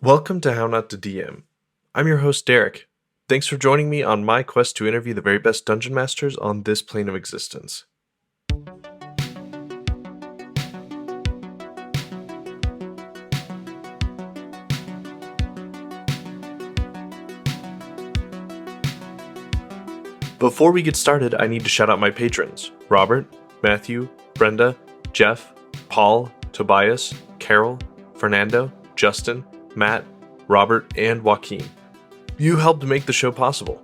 Welcome to How Not to DM. I'm your host, Derek. Thanks for joining me on my quest to interview the very best dungeon masters on this plane of existence. Before we get started, I need to shout out my patrons: Robert, Matthew, Brenda, Jeff, Paul, Tobias, Carol, Fernando, Justin, Matt, Robert, and Joaquin. You helped make the show possible.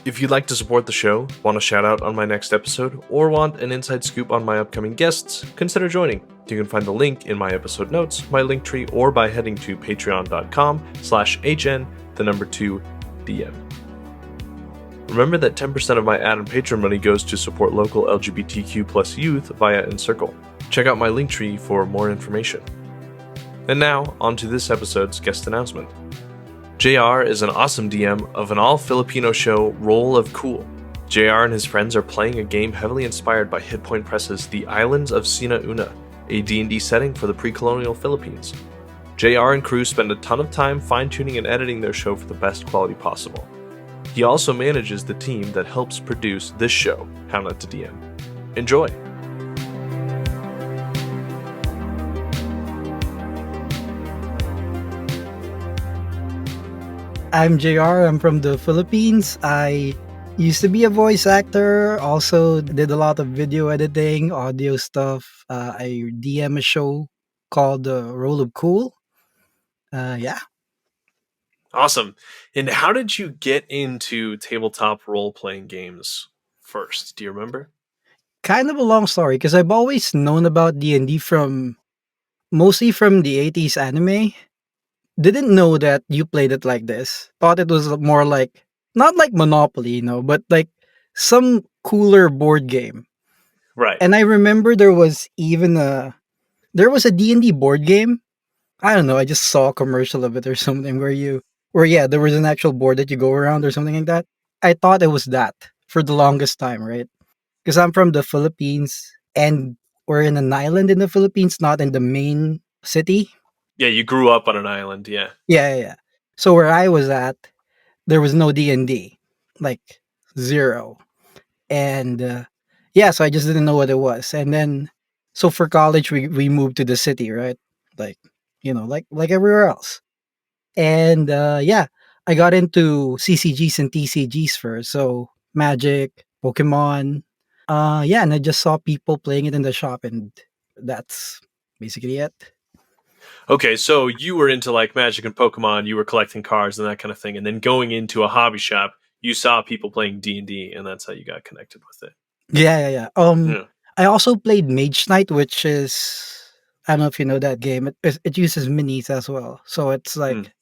If you'd like to support the show, want a shout out on my next episode, or want an inside scoop on my upcoming guests, consider joining. You can find the link in my episode notes, my Linktree, or by heading to patreon.com/HN2DM. Remember that 10% of my ad and Patreon money goes to support local LGBTQ+ youth via Encircle. Check out my Linktree for more information. And now, on to this episode's guest announcement. JR is an awesome DM of an all-Filipino show, Roll of Cool. JR and his friends are playing a game heavily inspired by Hitpoint Press's The Islands of Sina Una, a D&D setting for the pre-colonial Philippines. JR and crew spend a ton of time fine-tuning and editing their show for the best quality possible. He also manages the team that helps produce this show, How Not to DM. Enjoy! I'm JR. I'm from the Philippines. I used to be a voice actor, also did a lot of video editing, audio stuff. I DM a show called Roll of Cool. Yeah. Awesome. And how did you get into tabletop role-playing games first? Do you remember? Kind of a long story because I've always known about D&D mostly from the 80s anime. Didn't know that you played it like this. Thought it was more like, not like Monopoly, but like some cooler board game. Right. And I remember there was a D&D board game. I don't know, I just saw a commercial of it or something where there was an actual board that you go around or something like that. I thought it was that for the longest time, right? Because I'm from the Philippines and we're in an island in the Philippines, not in the main city. Yeah, you grew up on an island, yeah. Yeah. So where I was at, there was no D&D, like zero. And so I just didn't know what it was. And then, so for college, we moved to the city, right? Like everywhere else. And I got into CCGs and TCGs first. So Magic, Pokemon. And I just saw people playing it in the shop, and that's basically it. Okay, so you were into like Magic and Pokemon, you were collecting cards and that kind of thing, and then going into a hobby shop, you saw people playing D&D, and that's how you got connected with it. Yeah. I also played Mage Knight, which is, I don't know if you know that game. It uses minis as well, so it's like,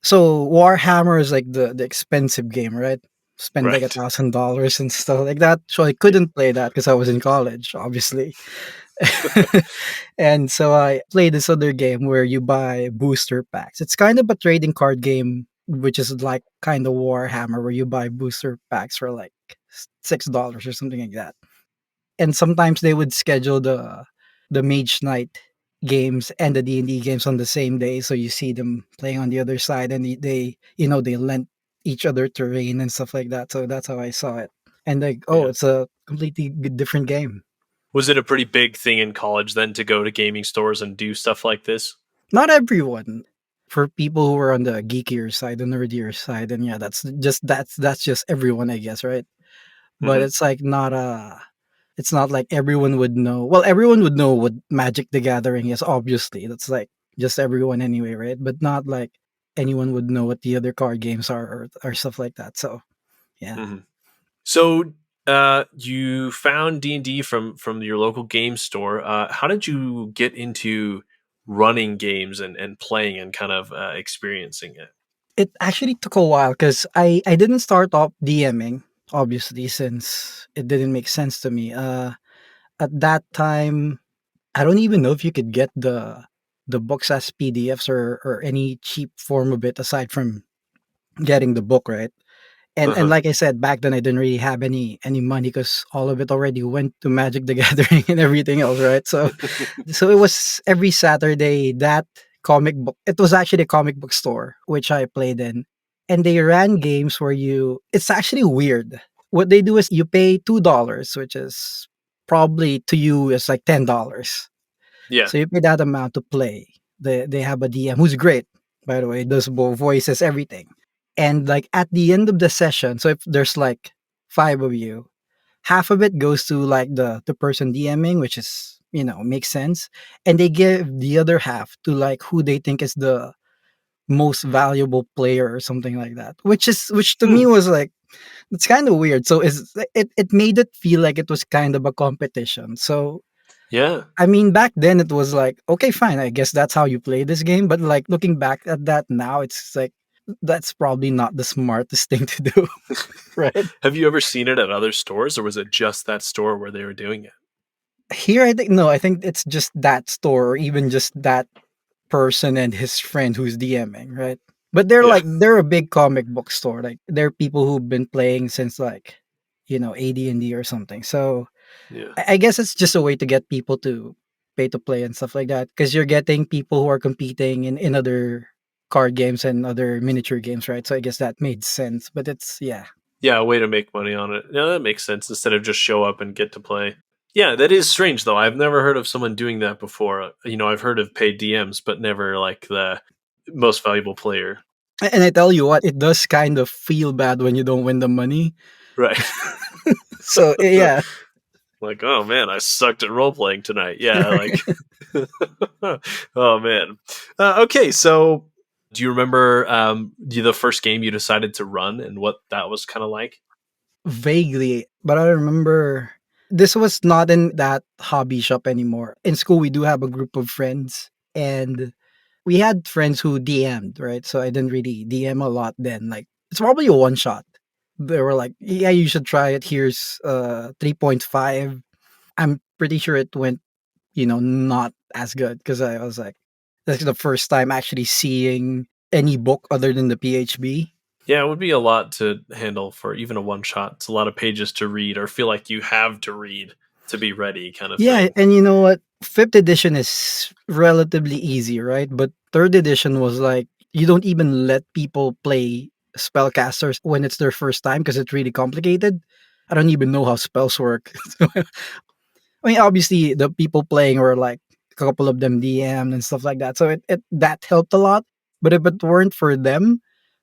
so Warhammer is like the expensive game, right? Spend like $1,000 and stuff like that. So I couldn't play that because I was in college, obviously. And so I played this other game where you buy booster packs. It's kind of a trading card game, which is like kind of Warhammer, where you buy booster packs for like $6 or something like that. And sometimes they would schedule the Mage Knight games and the D&D games on the same day, so you see them playing on the other side, and they lent each other terrain and stuff like that. So that's how I saw it. And like, it's a completely different game. Was it a pretty big thing in college then to go to gaming stores and do stuff like this? Not everyone. For people who are on the geekier side, the nerdier side, and that's just everyone, I guess, right? But it's like it's not like everyone would know. Well, everyone would know what Magic the Gathering is, obviously. That's like just everyone anyway, right? But not like anyone would know what the other card games are or stuff like that. So, yeah. Mm-hmm. So, you found D&D from your local game store. How did you get into running games and playing and kind of experiencing it? It actually took a while because I didn't start off DMing, obviously, since it didn't make sense to me. At that time, I don't even know if you could get the books as PDFs or any cheap form of it aside from getting the book, right? And like I said, back then I didn't really have any money because all of it already went to Magic the Gathering and everything else, right? So it was every Saturday that comic book. It was actually a comic book store which I played in, and they ran games where you. It's actually weird. What they do is you pay $2, which is probably to you is like $10. Yeah. So you pay that amount to play. They have a DM who's great, by the way, does both voices, everything. And like at the end of the session, so if there's like five of you, half of it goes to like the person DMing, which is makes sense, and they give the other half to like who they think is the most valuable player or something like that. Which to me Hmm. was like it's kind of weird. So it made it feel like it was kind of a competition. So Yeah. I mean, back then it was like, okay, fine. I guess that's how you play this game. But like looking back at that now, it's like that's probably not the smartest thing to do, right? Have you ever seen it at other stores, or was it just that store where they were doing it? Here, I think no. I think it's just that store, or even just that person and his friend who's DMing, right? But Yeah. they're a big comic book store. Like they're people who've been playing since like AD&D or something. So Yeah. I guess it's just a way to get people to pay to play and stuff like that because you're getting people who are competing in other card games and other miniature games, right? So I guess that made sense. But it's yeah, Yeah, a way to make money on it. Yeah, that makes sense instead of just show up and get to play. Yeah, that is strange though. I've never heard of someone doing that before. I've heard of paid DMs, but never like the most valuable player. and I tell you what, it does kind of feel bad when you don't win the money. Right. So yeah, Like, oh man, I sucked at role playing tonight. Yeah, like, oh man. Okay, so do you remember the first game you decided to run and what that was kind of like? vaguely, but I remember this was not in that hobby shop anymore. In school, we do have a group of friends, and we had friends who DM'd, right? So I didn't really DM a lot then. Like it's probably a one shot. They were like, "Yeah, you should try it. Here's 3.5." I'm pretty sure it went, not as good because I was like, that's the first time actually seeing any book other than the PHB. Yeah, it would be a lot to handle for even a one shot. It's a lot of pages to read or feel like you have to read to be ready kind of Yeah, thing. and you know what? Fifth edition is relatively easy, right? But third edition was like you don't even let people play spellcasters when it's their first time because it's really complicated. I don't even know how spells work. I mean, obviously the people playing were like a couple of them DM'd and stuff like that. So it that helped a lot. But if it weren't for them,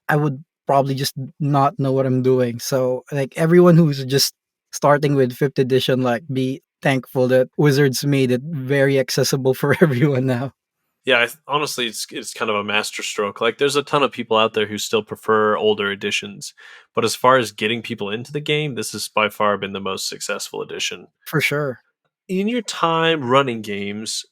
I would probably just not know what I'm doing. So like everyone who's just starting with fifth edition, like be thankful that Wizards made it very accessible for everyone now. Yeah, honestly, it's kind of a masterstroke. Like, there's a ton of people out there who still prefer older editions, but as far as getting people into the game, this has by far been the most successful edition. For sure. In your time running games,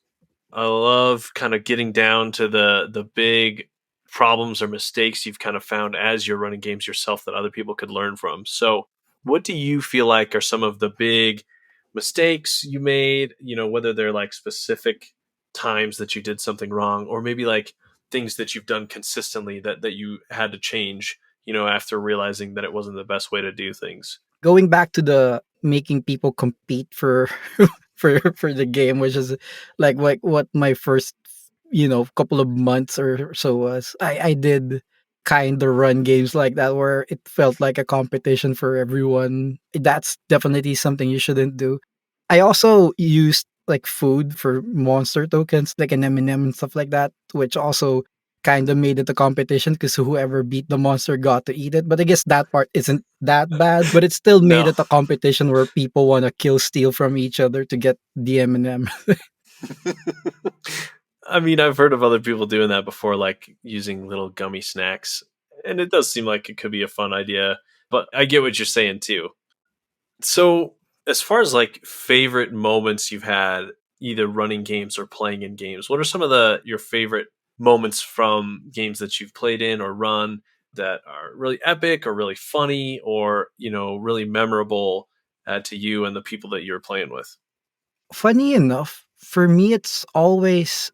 I love kind of getting down to the big problems or mistakes you've kind of found as you're running games yourself that other people could learn from. So, what do you feel like are some of the big mistakes you made, whether they're like specific times that you did something wrong or maybe like things that you've done consistently that you had to change, after realizing that it wasn't the best way to do things. Going back to the making people compete for for the game, which is like what my first couple of months or so was. I did kind of run games like that where it felt like a competition for everyone. That's definitely something you shouldn't do. I also used like food for monster tokens, like an M&M and stuff like that, which also kind of made it a competition because whoever beat the monster got to eat it. But I guess that part isn't that bad, but it still made No. it a competition where people want to kill steal from each other to get the M&M. I mean, I've heard of other people doing that before, like using little gummy snacks, and it does seem like it could be a fun idea. But I get what you're saying too. So, as far as like favorite moments you've had, either running games or playing in games, what are some of your favorite moments from games that you've played in or run that are really epic or really funny or really memorable to you and the people that you're playing with? Funny enough, for me, it's always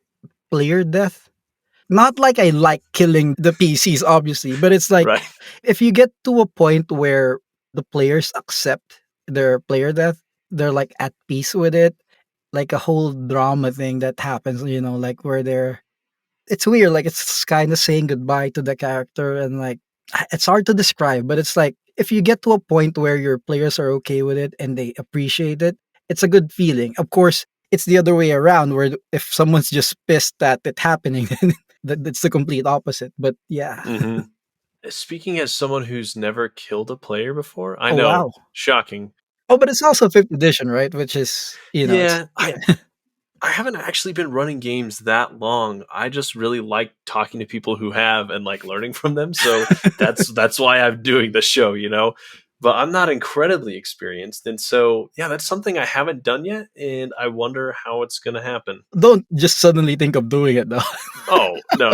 player death. Not like I like killing the PCs, obviously, but it's like Right? if you get to a point where the players accept their player death, they're like at peace with it, like a whole drama thing that happens, like where they're it's weird. Like it's kind of saying goodbye to the character, and like it's hard to describe, but it's like if you get to a point where your players are okay with it and they appreciate it, it's a good feeling. Of course, it's the other way around where if someone's just pissed at it happening, then that's the complete opposite. But yeah. Mm-hmm. Speaking as someone who's never killed a player before, I Oh know, wow. shocking. Oh, but it's also 5th edition, right? Which is it's Yeah, I haven't actually been running games that long. I just really like talking to people who have and like learning from them. So that's why I'm doing the show, you know. But I'm not incredibly experienced, and so yeah, that's something I haven't done yet, and I wonder how it's going to happen. don't just suddenly think of doing it though. Oh no!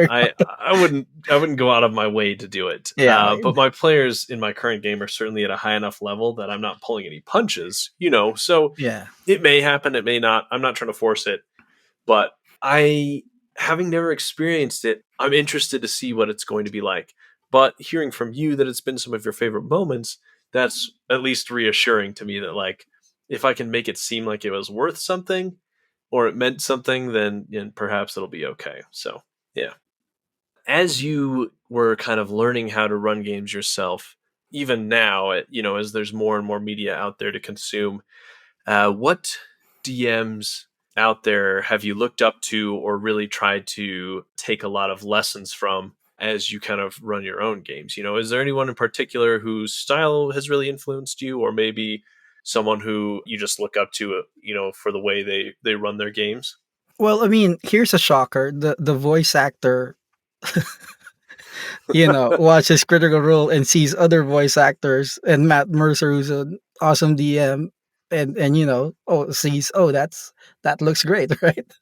I wouldn't go out of my way to do it. Yeah. But my players in my current game are certainly at a high enough level that I'm not pulling any punches, you know. So Yeah. it may happen, it may not. I'm not trying to force it, but having never experienced it, I'm interested to see what it's going to be like. But hearing from you that it's been some of your favorite moments, that's at least reassuring to me that like if I can make it seem like it was worth something or it meant something, then perhaps it'll be okay. So yeah. As you were kind of learning how to run games yourself, even now, as there's more and more media out there to consume, what DMs out there have you looked up to or really tried to take a lot of lessons from as you kind of run your own games? Is there anyone in particular whose style has really influenced you, or maybe someone who you just look up to, for the way they run their games? Well, I mean, here's a shocker. The voice actor watches Critical Role and sees other voice actors and Matt Mercer, who's an awesome DM, and sees, that looks great, right?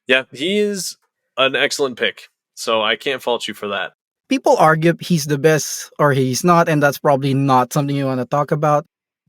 Yeah, he is an excellent pick. So I can't fault you for that. People argue he's the best or he's not, and that's probably not something you want to talk about.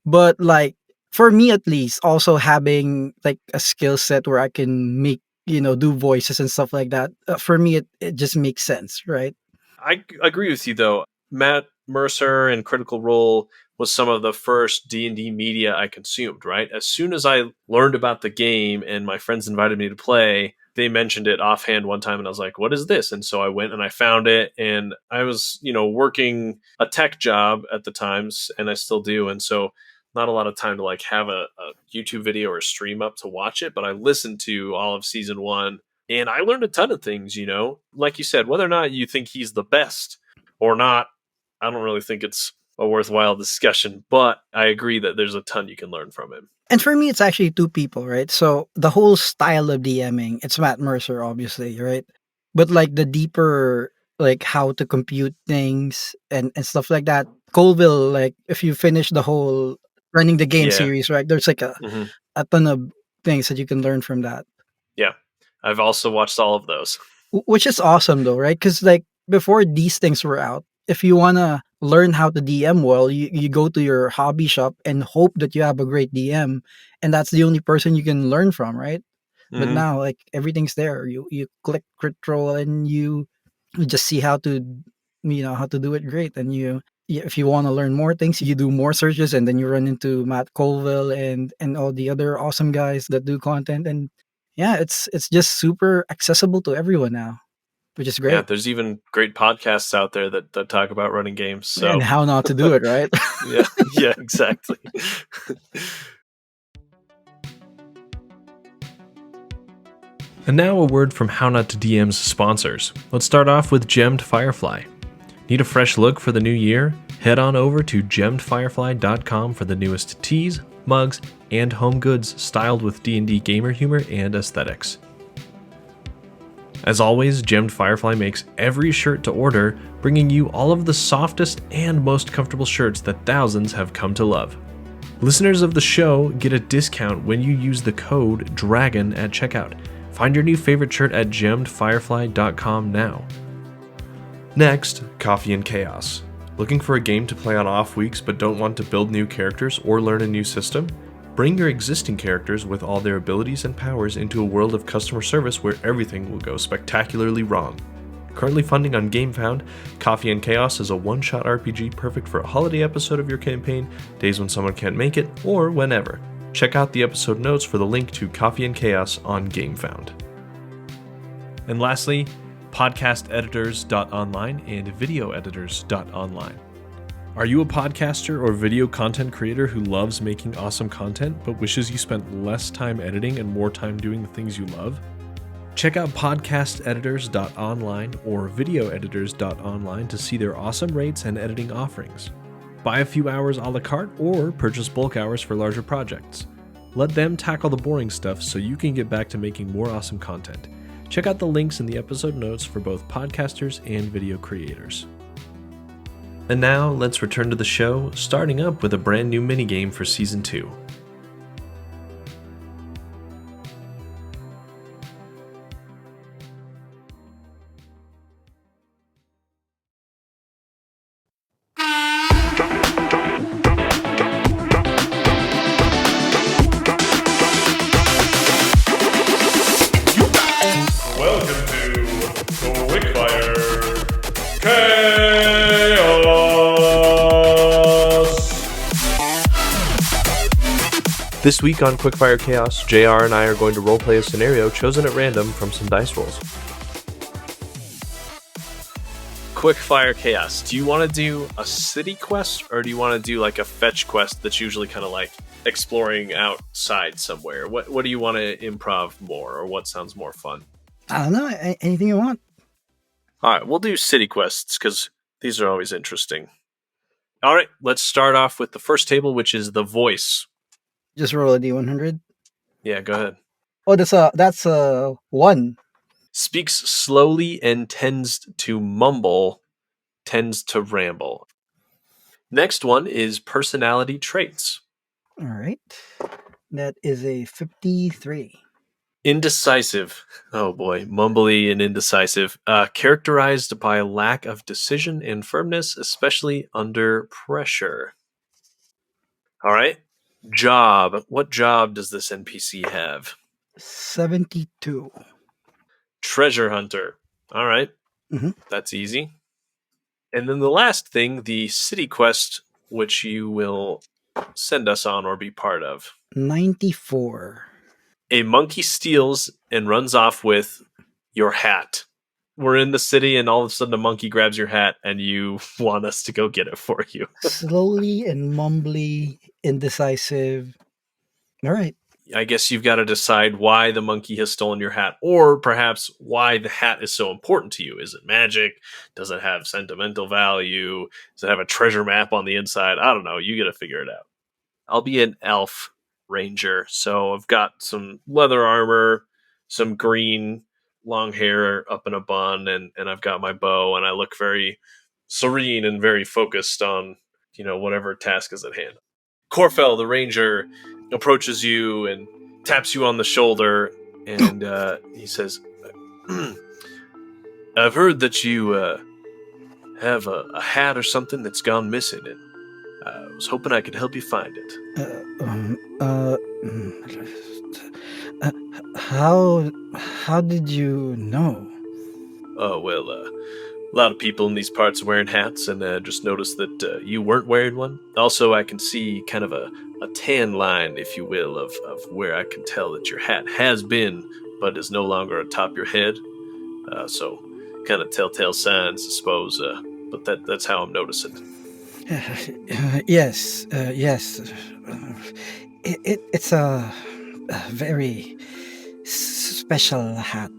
But like for me at least, also having like a skill set where I can make do voices and stuff like that, for me it just makes sense, right? I agree with you though. Matt Mercer and Critical Role was some of the first D&D media I consumed, right? As soon as I learned about the game and my friends invited me to play, they mentioned it offhand one time and I was like, what is this? And so I went and I found it, and I was, working a tech job at the times, and I still do. And so not a lot of time to like have a YouTube video or stream up to watch it, but I listened to all of season 1 and I learned a ton of things, like you said, whether or not you think he's the best or not, I don't really think it's a worthwhile discussion, but I agree that there's a ton you can learn from him. And for me, it's actually two people, right? So the whole style of DMing, it's Matt Mercer, obviously, right? But like the deeper, like how to compute things and stuff like that. Colville, like if you finish the whole running the game series, right? There's like a ton of things that you can learn from that. Yeah. I've also watched all of those. Which is awesome though, right? Because like before these things were out, if you want to learn how to DM well, you go to your hobby shop and hope that you have a great DM, and that's the only person you can learn from, right? But now like everything's there. You click crit roll and you just see how to do it great. And if you want to learn more things, you do more searches, and then you run into Matt Colville and all the other awesome guys that do content. And yeah, it's just super accessible to everyone now, which is great. Yeah, there's even great podcasts out there that talk about running games. So and how not to do it, right? yeah, exactly. And now a word from How Not to DM's sponsors. Let's start off with Gemmed Firefly. Need a fresh look for the new year? Head on over to gemmedfirefly.com for the newest tees, mugs, and home goods styled with D&D gamer humor and aesthetics. As always, Gemmed Firefly makes every shirt to order, bringing you all of the softest and most comfortable shirts that thousands have come to love. Listeners of the show get a discount when you use the code DRAGON at checkout. Find your new favorite shirt at gemmedfirefly.com now. Next, Coffee and Chaos. Looking for a game to play on off weeks but don't want to build new characters or learn a new system? Bring your existing characters with all their abilities and powers into a world of customer service where everything will go spectacularly wrong. Currently funding on GameFound, Coffee and Chaos is a one-shot RPG perfect for a holiday episode of your campaign, days when someone can't make it, or whenever. Check out the episode notes for the link to Coffee and Chaos on GameFound. And lastly, Podcasteditors.online and Videoeditors.online. Are you a podcaster or video content creator who loves making awesome content but wishes you spent less time editing and more time doing the things you love? Check out Podcasteditors.online or Videoeditors.online to see their awesome rates and editing offerings. Buy a few hours a la carte or purchase bulk hours for larger projects. Let them tackle the boring stuff so you can get back to making more awesome content. Check out the links in the episode notes for both podcasters and video creators. And now, let's return to the show, starting up with a brand new minigame for Season 2. Welcome to Quickfire Chaos! This week on Quickfire Chaos, JR and I are going to roleplay a scenario chosen at random from some dice rolls. Quickfire Chaos, do you want to do a city quest, or do you want to do like a fetch quest that's usually kind of like exploring outside somewhere? What do you want to improv more, or what sounds more fun? I don't know. Anything you want. All right, we'll do city quests because these are always interesting. All right, let's start off with the first table, which is the voice. Just roll a d100. Yeah, go ahead. Oh, that's a 1. Speaks slowly and tends to mumble, tends to ramble. Next one is personality traits. All right. That is a 53. Indecisive. Oh boy, mumbly and indecisive. Characterized by a lack of decision and firmness, especially under pressure. All right. Job. What job does this NPC have? 72. Treasure hunter. All right. Mhm. That's easy. And then the last thing, the city quest, which you will send us on or be part of. 94. A monkey steals and runs off with your hat. We're in the city and all of a sudden a monkey grabs your hat and you want us to go get it for you. Slowly and mumbly, indecisive. All right. I guess you've got to decide why the monkey has stolen your hat, or perhaps why the hat is so important to you. Is it magic? Does it have sentimental value? Does it have a treasure map on the inside? I don't know. You got to figure it out. I'll be an elf ranger, so I've got some leather armor, some green long hair up in a bun, and I've got my bow, and I look very serene and very focused on, whatever task is at hand. Corfell, the ranger, approaches you and taps you on the shoulder, and he says, I've heard that you have a hat or something that's gone missing, and I was hoping I could help you find it. How did you know? Oh, well, a lot of people in these parts are wearing hats, and just noticed that you weren't wearing one. Also, I can see kind of a tan line, if you will, of where I can tell that your hat has been, but is no longer atop your head. So, kind of telltale signs, I suppose, but that's how I'm noticing. Yes. It's a very special hat.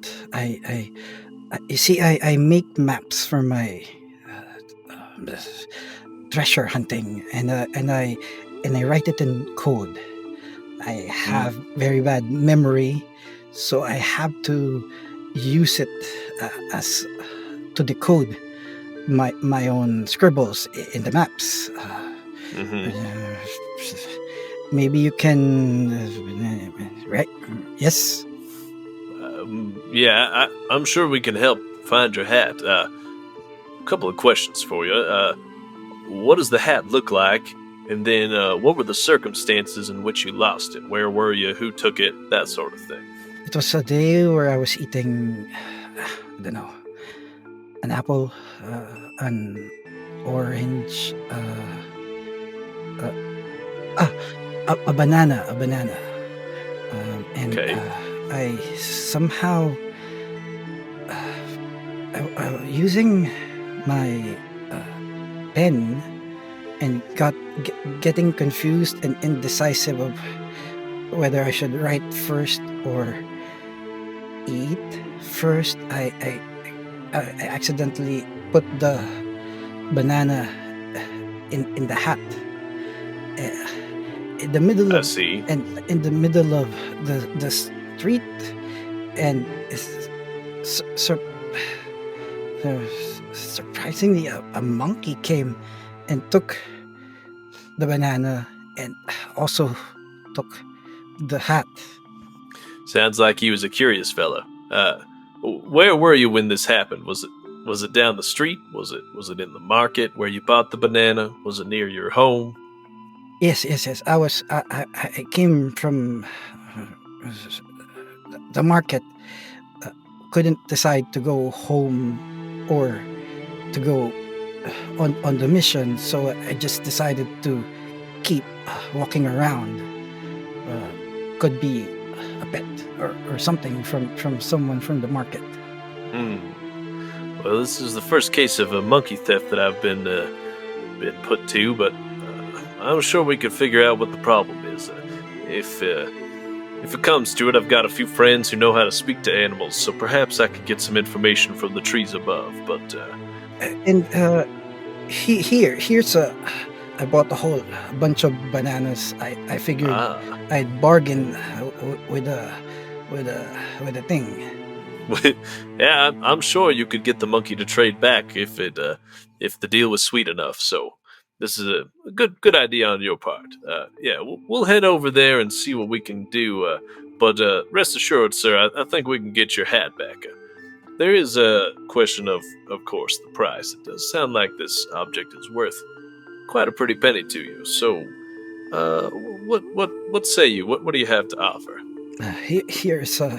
You see, I make maps for my treasure hunting, and I write it in code. I have very bad memory, so I have to use it as to decode my own scribbles in the maps. Maybe you can, right? Yes. Yeah, I'm sure we can help find your hat. A couple of questions for you. What does the hat look like? And then what were the circumstances in which you lost it? Where were you? Who took it? That sort of thing. It was a day where I was eating, I don't know, an apple, an orange, a banana, and Okay. I somehow using my pen and getting confused and indecisive of whether I should write first or eat first. I accidentally put the banana in the hat. In the middle I of see. in the middle of the street, and surprisingly a monkey came and took the banana and also took the hat. Sounds like he was a curious fellow. Where were you when this happened? Was it down the street? Was it in the market where you bought the banana? Was it near your home? Yes. I came from the market. Couldn't decide to go home or to go on the mission, so I just decided to keep walking around. Could be a pet or something from someone from the market. Well, this is the first case of a monkey theft that I've been put to, but I'm sure we could figure out what the problem is. If it comes to it, I've got a few friends who know how to speak to animals, so perhaps I could get some information from the trees above. But Here's I bought a whole bunch of bananas. I figured I'd bargain with a thing. Yeah, I'm sure you could get the monkey to trade back if the deal was sweet enough. So this is a good idea on your part. Yeah, we'll head over there and see what we can do. But rest assured, sir, I think we can get your hat back. There is a question of course, the price. It does sound like this object is worth quite a pretty penny to you. So, what say you? What do you have to offer? Here's the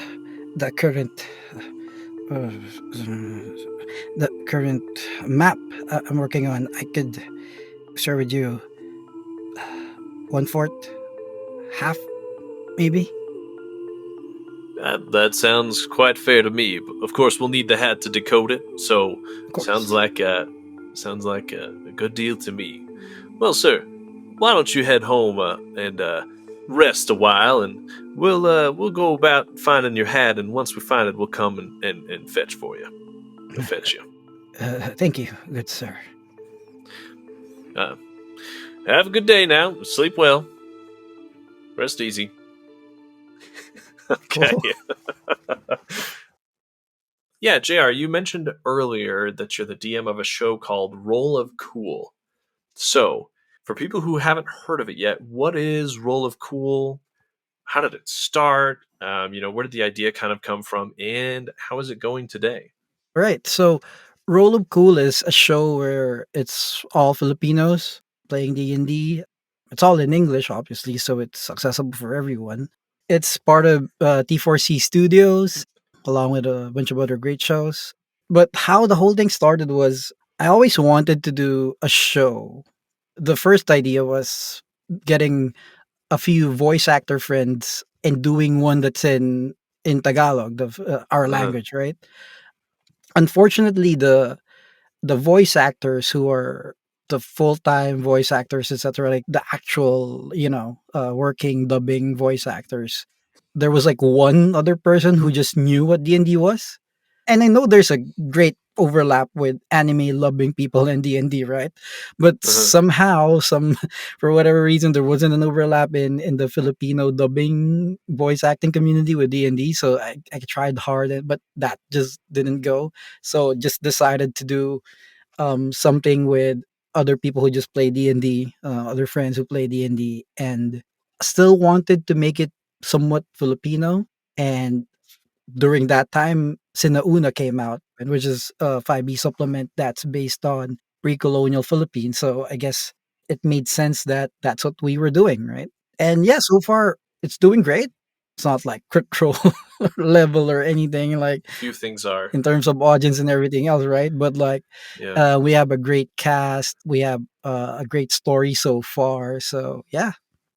current map I'm working on. I could share with you 1/4, half, maybe. That sounds quite fair to me. Of course, we'll need the hat to decode it. So, sounds like a good deal to me. Well, sir, why don't you head home and rest a while, and we'll go about finding your hat. And once we find it, we'll come and fetch for you. We'll fetch you. Thank you, good sir. Have a good day now. Sleep well. Rest easy. Okay. Cool. Yeah, JR, you mentioned earlier that you're the DM of a show called Roll of Cool. So, for people who haven't heard of it yet, what is Roll of Cool? How did it start? Where did the idea kind of come from? And how is it going today? Right. So, Roll of Cool is a show where it's all Filipinos playing D&D. It's all in English, obviously, so it's accessible for everyone. It's part of T4C Studios, along with a bunch of other great shows. But how the whole thing started was I always wanted to do a show. The first idea was getting a few voice actor friends and doing one that's in Tagalog, our language, right? Unfortunately, the voice actors who are the full-time voice actors, etc., like the actual, working dubbing voice actors, there was like one other person who just knew what D&D was. And I know there's a great overlap with anime loving people and D&D, right? But somehow, for whatever reason, there wasn't an overlap in the Filipino dubbing voice acting community with D&D. So I tried hard, but that just didn't go. So just decided to do something with other people who just play D&D, other friends who play D&D, and still wanted to make it somewhat Filipino. And during that time, Sina Una came out, and which is a 5e supplement that's based on pre-colonial Philippines. So I guess it made sense that that's what we were doing, right? And yeah, so far it's doing great. It's not like crit role level or anything, like few things are in terms of audience and everything else, right? But like, we have a great cast, we have a great story so far. So yeah.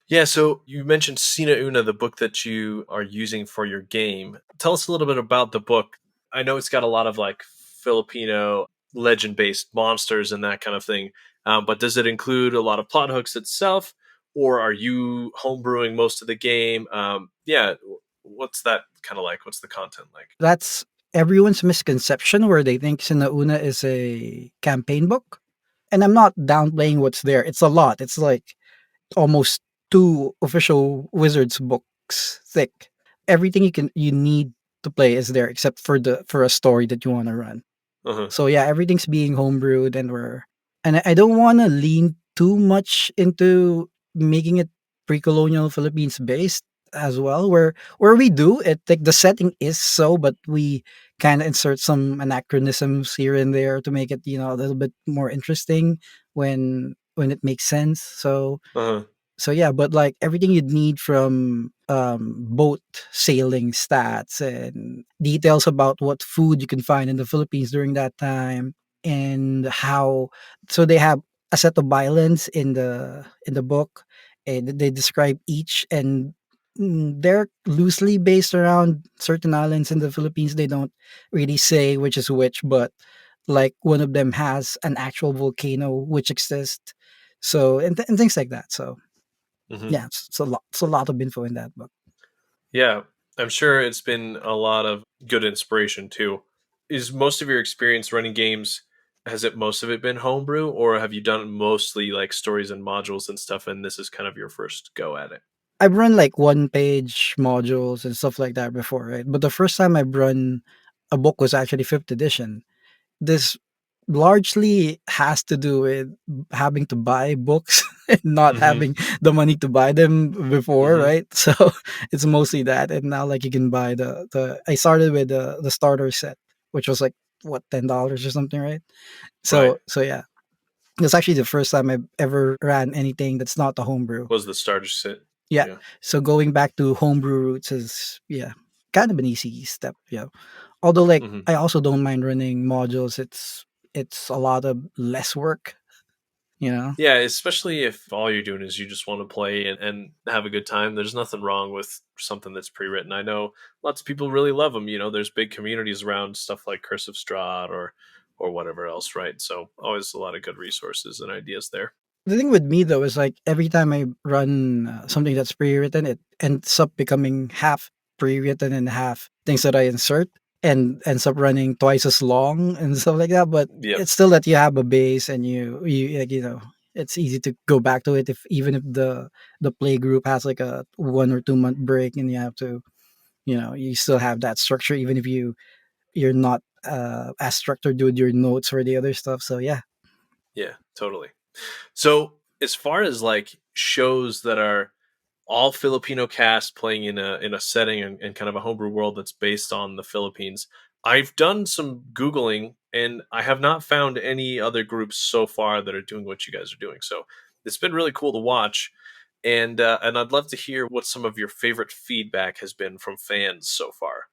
Yeah, so you mentioned Sina Una, the book that you are using for your game. Tell us a little bit about the book. I know it's got a lot of like Filipino legend-based monsters and that kind of thing. But does it include a lot of plot hooks itself, or are you homebrewing most of the game? What's that kind of like? What's the content like? That's everyone's misconception where they think Sina Una is a campaign book. And I'm not downplaying what's there. It's a lot. It's like almost 2 official Wizards books thick. Everything you need to play is there except for a story that you want to run. Uh-huh. So yeah, everything's being homebrewed, and I don't want to lean too much into making it pre-colonial Philippines based as well. Where we do it, like the setting is so, but we kind of insert some anachronisms here and there to make it a little bit more interesting when it makes sense. Uh-huh. So yeah, but like everything you'd need from boat sailing stats and details about what food you can find in the Philippines during that time, and how so they have a set of islands in the book, and they describe each, and they're loosely based around certain islands in the Philippines. They don't really say which is which, but like one of them has an actual volcano which exists. So and things like that. So Mm-hmm. yeah, it's a lot of info in that book. Yeah, I'm sure it's been a lot of good inspiration too. Is most of your experience running games, has it most of it been homebrew, or have you done mostly like stories and modules and stuff, and this is kind of your first go at it? I've run like one page modules and stuff like that before, right? But the first time I've run a book was actually fifth edition. This largely has to do with having to buy books and not Mm-hmm. having the money to buy them before, Mm-hmm. right? So it's mostly that. And now like you can buy the I started with the starter set, which was like what, $10 or something, right? Right. So yeah. It's actually the first time I've ever ran anything that's not a homebrew. Was the starter set? Yeah. Yeah. So going back to homebrew roots is kind of an easy step. Yeah. Although like Mm-hmm. I also don't mind running modules. It's a lot of less work, you know. Yeah, especially if all you're doing is you just want to play and have a good time. There's nothing wrong with something that's pre-written. I know lots of people really love them. There's big communities around stuff like Curse of Strahd or whatever else, right? So always a lot of good resources and ideas there. The thing with me though is like every time I run something that's pre-written, it ends up becoming half pre-written and half things that I insert, and ends up running twice as long and stuff like that. But Yep. it's still that you have a base, and you like it's easy to go back to it if even if the play group has like a 1 or 2 month break, and you have to you still have that structure even if you're not as structured with your notes or the other stuff. So yeah. Yeah, totally. So as far as like shows that are all Filipino cast playing in a setting and kind of a homebrew world that's based on the Philippines, I've done some Googling and I have not found any other groups so far that are doing what you guys are doing. So it's been really cool to watch. And I'd love to hear what some of your favorite feedback has been from fans so far.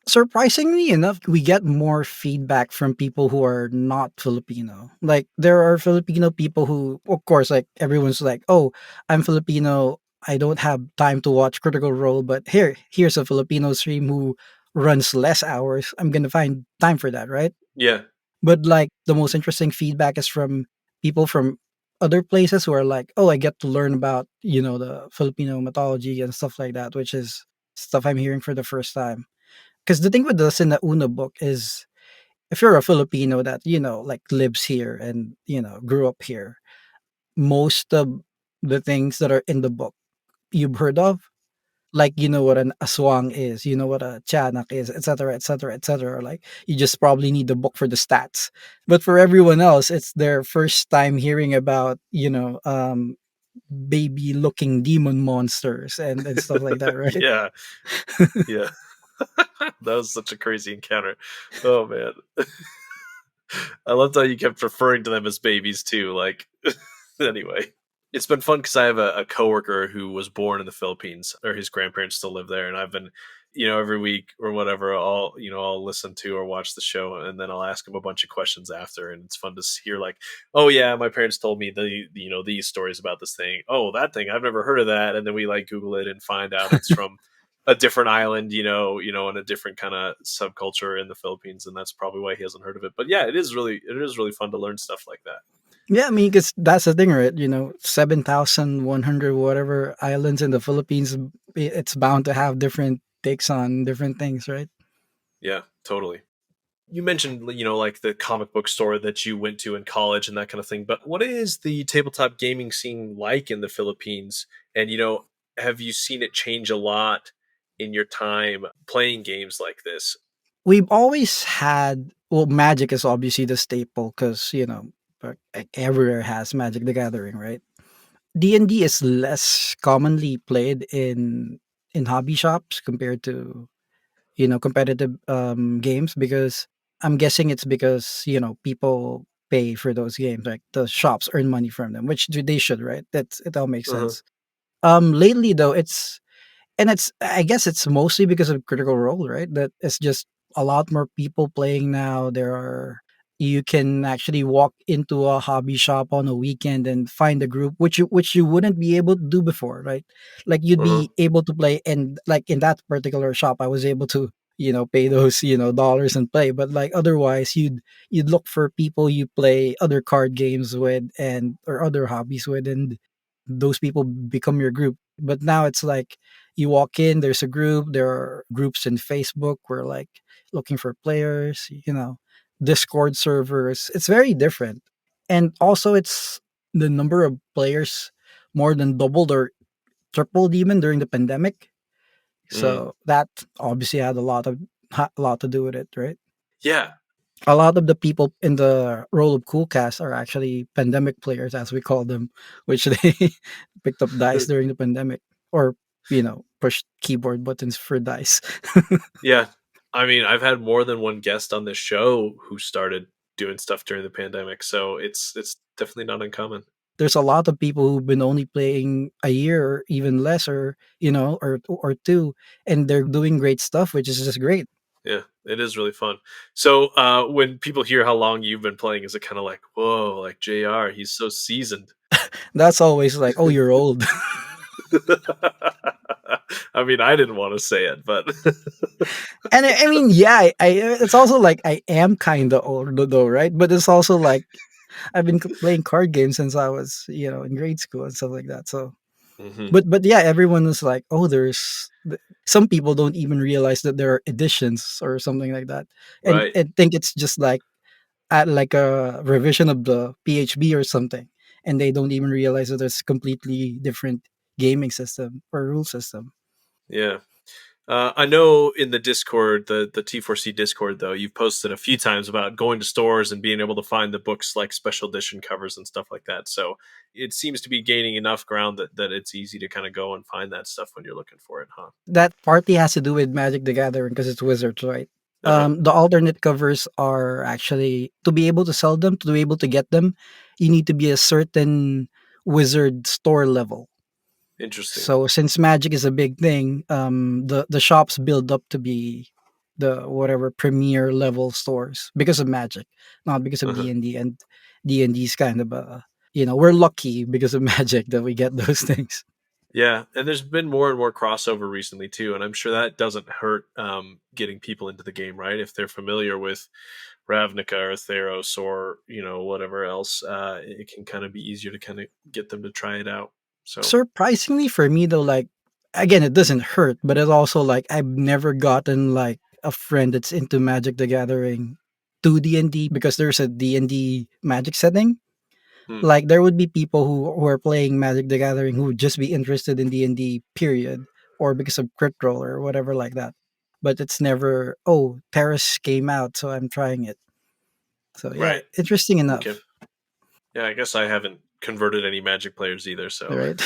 Surprisingly enough, we get more feedback from people who are not Filipino. Like there are Filipino people who, of course, like everyone's like, "Oh, I'm Filipino. I don't have time to watch Critical Role, but here's a Filipino stream who runs less hours. I'm gonna find time for that, right?" Yeah. But like the most interesting feedback is from people from other places who are like, "Oh, I get to learn about the Filipino mythology and stuff like that," which is stuff I'm hearing for the first time. Because the thing with the Sina Una book is, if you're a Filipino that like lives here and grew up here, most of the things that are in the book you've heard of, like what an aswang is, what a tiyanak is, etc., etc., etc. Like you just probably need the book for the stats. But for everyone else, it's their first time hearing about baby looking demon monsters and stuff like that, right? Yeah. Yeah. That was such a crazy encounter. Oh man. I loved how you kept referring to them as babies too. Like, anyway, it's been fun because I have a coworker who was born in the Philippines, or his grandparents still live there, and I've been, every week or whatever, I'll listen to or watch the show, and then I'll ask him a bunch of questions after, and it's fun to hear like, oh yeah, my parents told me these stories about this thing. Oh, that thing, I've never heard of that, and then we like Google it and find out it's from a different island, and a different kind of subculture in the Philippines, and that's probably why he hasn't heard of it. But yeah, it is really fun to learn stuff like that. Yeah, I mean, because that's the thing, right? 7,100 whatever islands in the Philippines, it's bound to have different takes on different things, right? Yeah, totally. You mentioned, like the comic book store that you went to in college and that kind of thing. But what is the tabletop gaming scene like in the Philippines? And, have you seen it change a lot in your time playing games like this? We've always had, well, Magic is obviously the staple because, like everywhere has Magic the Gathering, right? D&D is less commonly played in hobby shops compared to competitive games, because I'm guessing it's because people pay for those games, like the shops earn money from them, which they should, right? It all makes Uh-huh. sense. Lately though, it's I guess it's mostly because of Critical Role, right? That it's just a lot more people playing now. You can actually walk into a hobby shop on a weekend and find a group, which you wouldn't be able to do before, right? Like you'd Uh-huh. be able to play, and like in that particular shop I was able to pay those dollars and play. But like otherwise you'd look for people you play other card games with, and or other hobbies with, and those people become your group. But now it's like you walk in, there's a group, there are groups in Facebook where like looking for players, Discord servers. It's very different. And also it's the number of players more than doubled or tripled even during the pandemic. Mm. So that obviously had a lot to do with it, right? Yeah. A lot of the people in the role of Coolcast are actually pandemic players, as we call them, which they picked up dice during the pandemic, or pushed keyboard buttons for dice. Yeah. I mean, I've had more than one guest on this show who started doing stuff during the pandemic, so it's definitely not uncommon. There's a lot of people who've been only playing a year or even less, or or two, and they're doing great stuff, which is just great. Yeah, it is really fun. So when people hear how long you've been playing, is it kind of like, whoa, like JR, he's so seasoned? That's always like, oh, you're old. I mean, I didn't want to say it, but And I mean, yeah, it's also like I am kind of old though, right? But it's also like I've been playing card games since I was, in grade school and stuff like that. So, Mhm. but yeah, everyone is like, oh, some people don't even realize that there are editions or something like that, and Right. and think it's just like a revision of the PHB or something, and they don't even realize that there's completely different gaming system or rule system. Yeah. I know in the Discord, the T4C Discord, though, you've posted a few times about going to stores and being able to find the books like special edition covers and stuff like that. So it seems to be gaining enough ground that it's easy to kind of go and find that stuff when you're looking for it, huh? That partly has to do with Magic the Gathering because it's Wizards, right? Uh-huh. The alternate covers are actually, to be able to sell them, to be able to get them, you need to be a certain Wizard store level. Interesting. So since Magic is a big thing, the shops build up to be the whatever premier level stores because of Magic, not because of Uh-huh. D&D. And D&D is kind of we're lucky because of Magic that we get those things. Yeah, and there's been more and more crossover recently too, and I'm sure that doesn't hurt getting people into the game, right? If they're familiar with Ravnica or Theros or whatever else, it can kind of be easier to kind of get them to try it out. So Surprisingly for me though, like again, it doesn't hurt, but it's also like I've never gotten like a friend that's into Magic the Gathering to D&D because there's a D&D Magic setting. hmm, Like there would be people who are playing Magic the Gathering who would just be interested in D&D period, or because of Crit Roll or whatever like that. But it's never, oh, Terrace came out, so I'm trying it. So yeah, right, interesting okay, enough, yeah. I guess I haven't converted any Magic players either, so right?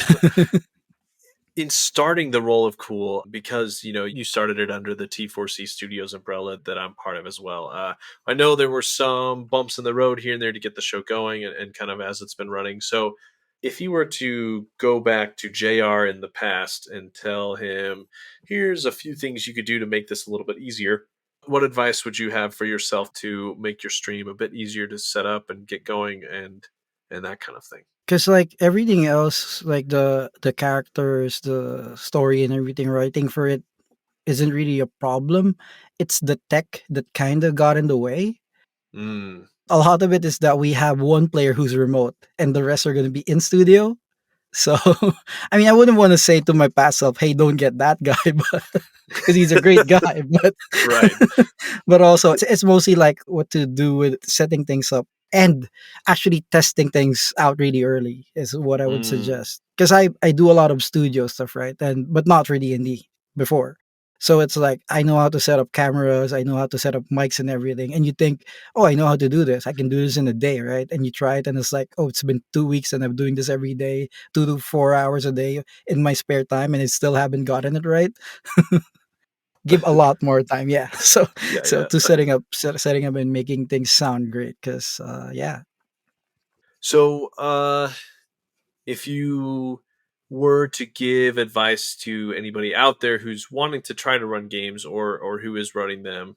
in starting the role of cool, because you started it under the T4C Studios umbrella that I'm part of as well. I know there were some bumps in the road here and there to get the show going, and kind of as it's been running. So if you were to go back to JR in the past and tell him, here's a few things you could do to make this a little bit easier, what advice would you have for yourself to make your stream a bit easier to set up and get going, and that kind of thing? Because like everything else, like the characters, the story, and everything, writing for it isn't really a problem. It's the tech that kind of got in the way. Mm. A lot of it is that we have one player who's remote and the rest are going to be in studio. So, I mean, I wouldn't want to say to my past self, "Hey, don't get that guy," but because he's a great guy. But Right. but also, it's mostly like what to do with setting things up and actually testing things out really early is what I would Mm. suggest. Because I do a lot of studio stuff, right? And but not really in the before. So it's like I know how to set up cameras, I know how to set up mics and everything. And you think, oh, I know how to do this. I can do this in a day, right? And you try it, and it's like, oh, it's been 2 weeks, and I'm doing this every day, 2 to 4 hours a day in my spare time, and I still haven't gotten it right. Give a lot more time, yeah. So Yeah, so yeah. to setting up and making things sound great, because yeah. So, if you were to give advice to anybody out there who's wanting to try to run games or who is running them,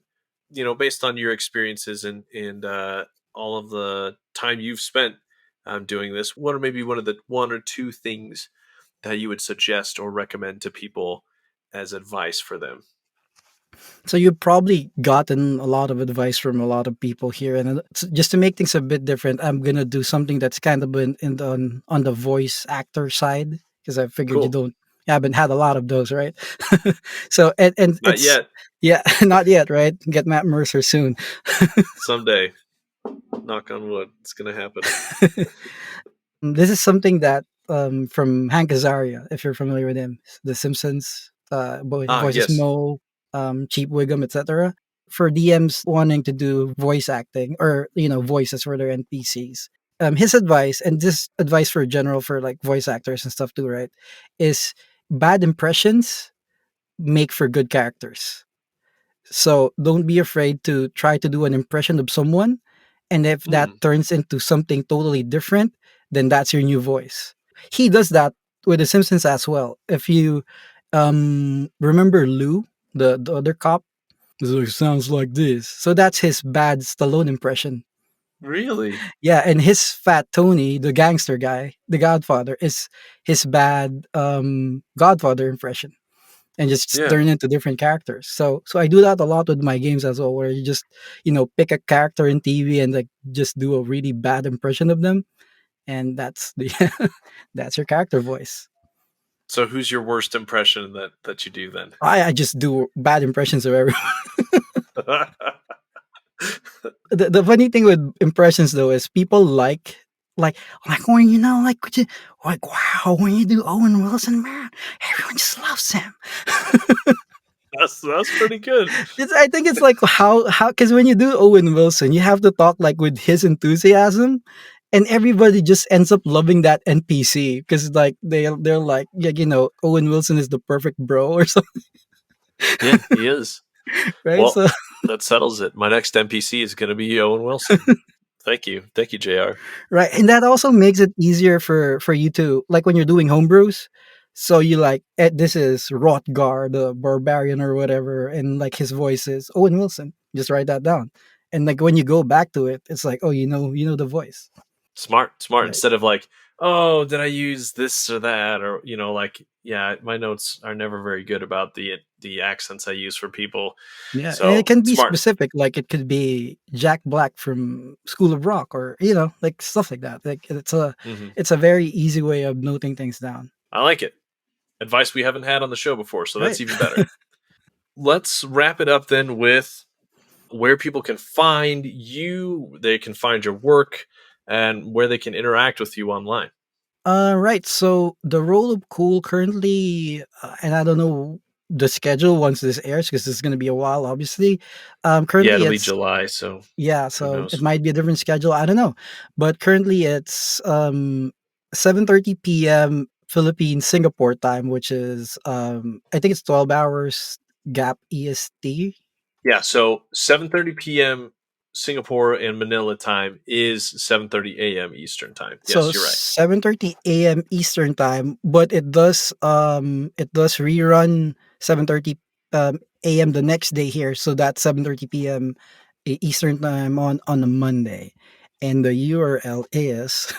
based on your experiences and all of the time you've spent doing this, what are maybe one or two things that you would suggest or recommend to people as advice for them? So you've probably gotten a lot of advice from a lot of people here, and just to make things a bit different, I'm gonna do something that's kind of been on the voice actor side, because I figured Cool. you haven't had a lot of those, right? So and Not it's yet. yeah, not yet, right? Get Matt Mercer soon. Someday. Knock on wood. It's going to happen. This is something that from Hank Azaria, if you're familiar with him, The Simpsons, voices Yes. Mo, Cheap Wiggum, etc. For DMs wanting to do voice acting or voices for their NPCs, his advice, and this advice for general for like voice actors and stuff too, right, is bad impressions make for good characters. So don't be afraid to try to do an impression of someone. And if that Mm. turns into something totally different, then that's your new voice. He does that with The Simpsons as well. If you remember Lou, the other cop, he's like, sounds like this. So that's his bad Stallone impression. Really? Yeah, and his fat Tony, the gangster guy, the Godfather, is his bad Godfather impression, and just Yeah. turn into different characters. So I do that a lot with my games as well, where you just pick a character in TV and like just do a really bad impression of them, and that's the that's your character voice. So who's your worst impression that you do then? I just do bad impressions of everyone. The funny thing with impressions though is people like when like could you, like wow, when you do Owen Wilson, man, everyone just loves him. That's pretty good. I think it's like how because when you do Owen Wilson, you have to talk like with his enthusiasm, and everybody just ends up loving that NPC because like they're like, yeah, Owen Wilson is the perfect bro or something, Yeah, he is. right? Well, So that settles it. My next NPC is going to be Owen Wilson. Thank you, JR. right, and that also makes it easier for you to like when you're doing homebrews. So you like this is Rotgar, the barbarian or whatever, and like his voice is Owen Wilson. Just write that down, and like when you go back to it, it's like, oh, the voice. Smart. Yeah, Instead of like, oh, did I use this or that, or like, yeah, my notes are never very good about the accents I use for people. yeah, and it So can be smart. specific. Like it could be Jack Black from School of Rock, or like stuff like that. Like Hmm. it's a very easy way of noting things down. I like it. Advice we haven't had on the show before, so Right. that's even better. Let's wrap it up then with where people can find you, they can find your work, and where they can interact with you online. Right. So the role of Cool currently, and I don't know the schedule once this airs because it's going to be a while, obviously. Yeah, Currently it'll be it's July, so yeah, who so it knows? might be a different schedule. I don't know, but currently it's 7:30 p.m. Philippine Singapore time, which is I think it's 12 hours gap EST. Yeah, so 7:30 p.m. Singapore and Manila time is 7:30 a.m. Eastern time. So Yes, you're right. 7:30 a.m. Eastern time, but it does rerun 7:30 a.m. the next day here, so that's 7:30 p.m. Eastern time on a Monday, and the URL is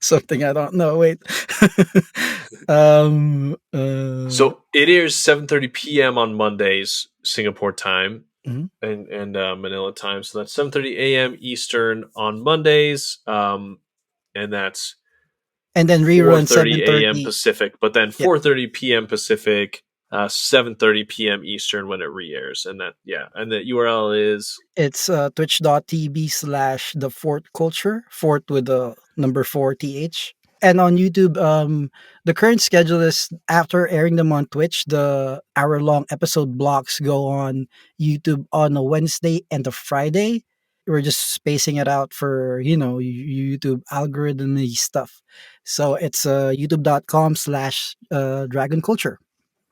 Something I don't know. Wait. So it airs 7:30 p.m. on Mondays, Singapore time, Mhm. and Manila time. So that's 7:30 a.m. Eastern on Mondays, and that's and then rerun 4:30 a.m. 7:30. Pacific. But then Yep. 4:30 p.m. Pacific, 7:30 p.m. Eastern when it re-airs. And and the URL is It's twitch.tv/the Fort Culture, Fort with the number 4th. And on YouTube, the current schedule is after airing them on Twitch, the hour-long episode blocks go on YouTube on a Wednesday and a Friday. We're just spacing it out for, YouTube algorithm stuff. So it's youtube.com/Dragon Culture.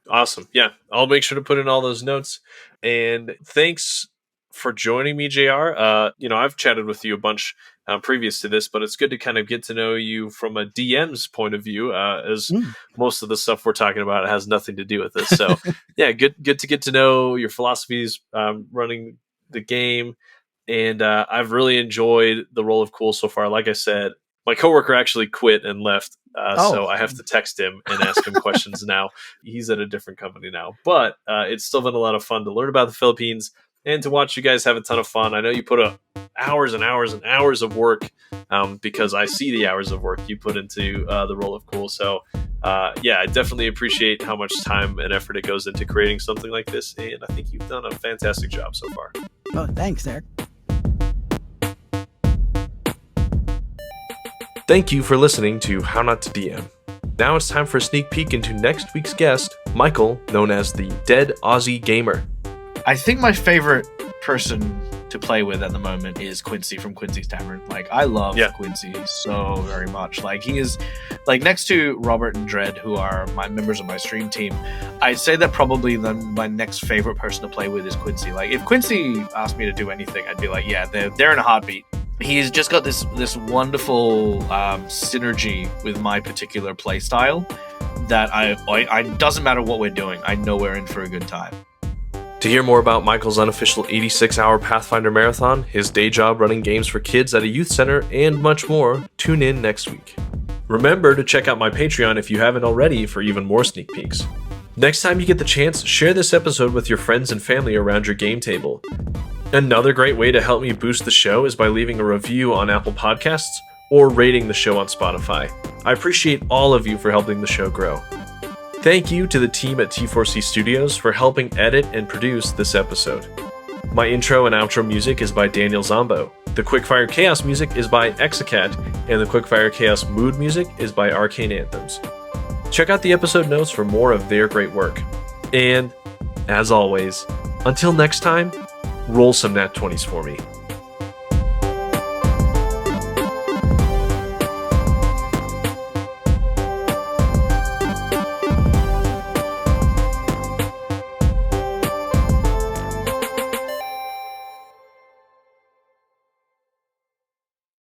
awesome. Yeah, I'll make sure to put in all those notes. And thanks for joining me, JR. I've chatted with you a bunch previous to this, but it's good to kind of get to know you from a DM's point of view, as most of the stuff we're talking about has nothing to do with this. So, yeah, good to get to know your philosophies running the game. And I've really enjoyed the role of Cool so far. Like I said, my coworker actually quit and left, so I have to text him and ask him questions now. He's at a different company now. But it's still been a lot of fun to learn about the Philippines and to watch you guys have a ton of fun. I know you put hours and hours and hours of work, because I see the hours of work you put into the role of Cool. So, I definitely appreciate how much time and effort it goes into creating something like this. And I think you've done a fantastic job so far. Oh, thanks, Eric. Thank you for listening to How Not to DM. Now it's time for a sneak peek into next week's guest, Michael, known as the Dead Aussie Gamer. I think my favorite person to play with at the moment is Quincy from Quincy's Tavern. Like, I love Quincy so very much. Like, he is, like, next to Robert and Dredd, who are my members of my stream team, I'd say that probably my next favorite person to play with is Quincy. Like, if Quincy asked me to do anything, I'd be like, yeah, they're in a heartbeat. He's just got this wonderful synergy with my particular play style that I doesn't matter what we're doing, I know we're in for a good time. To hear more about Michael's unofficial 86-hour Pathfinder marathon, his day job running games for kids at a youth center, and much more, tune in next week. Remember to check out my Patreon if you haven't already for even more sneak peeks. Next time you get the chance, share this episode with your friends and family around your game table. Another great way to help me boost the show is by leaving a review on Apple Podcasts or rating the show on Spotify. I appreciate all of you for helping the show grow. Thank you to the team at T4C Studios for helping edit and produce this episode. My intro and outro music is by Danijel Zambo. The Quickfire Chaos music is by Exacat, and the Quickfire Chaos mood music is by Arcane Anthems. Check out the episode notes for more of their great work. And, as always, until next time, roll some nat 20s for me.